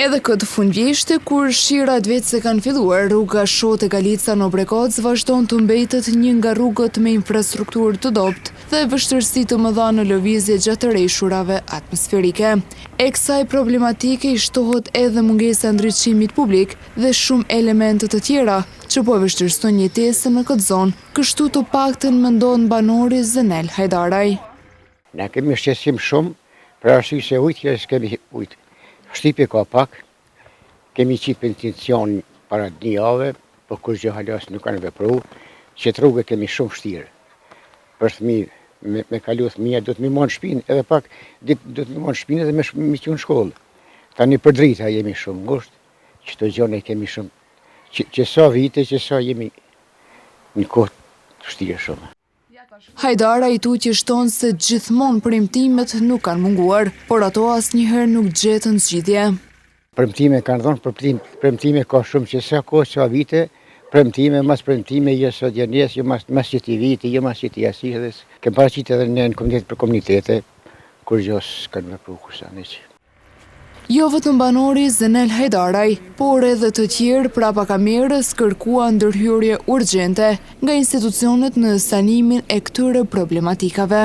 Edhe këtë fundjeshte, kur shirat vetë se kanë filluar, rruga Shote Galica në Brekoc vazhdon të mbetet një nga rrugët me infrastrukturë të dobët dhe vështirësi të mëdha në lëvizje gjatë rreshurave atmosferike. E kësaj problematike i shtohet edhe mungesa ndriçimit publik dhe shumë elemente të tjera që po vështirësojnë jetesën në këtë zonë, kështu të paktën mendon banori Zenel Hajdaraj. Ne kemi shqetësim shumë, për arsye se ujtë s'kemi ujtë. Shtipi ka pak, kemi qitë pension para 1 javë, por kur gjë halas nuk kanë vepru, që të rrugë kemi shumë vështirë. Për fëmijë, me kalu fëmija, do të mi monë shpinë, edhe pak, do të mi monë shpinë edhe me qenë në shkollë. Tani për drita jemi shumë ngushtë, që të gjone kemi shumë, që sa vite, që sa jemi në kohë të vështirë shumë. Hajdaraj tutje shton se gjithmonë premtimet nuk kanë munguar, por ato asnjëherë nuk gjetën zgjidhje. Premtime kanë dhënë, premtime ka shumë që sa kohë, sa vite, premtime, mas premtime, jo sot janes, jo mas qëti viti, jo mas qëti asihdes. Kem paraqitur edhe në komitet për komunitete, kur gjos kanë vepru kusane që. Jo vetëm banori Zenel Hajdaraj, por edhe të tjerë prapa kamerës kërkuan ndërhyrje urgjente nga institucionet në sanimin e këtyre problematikave.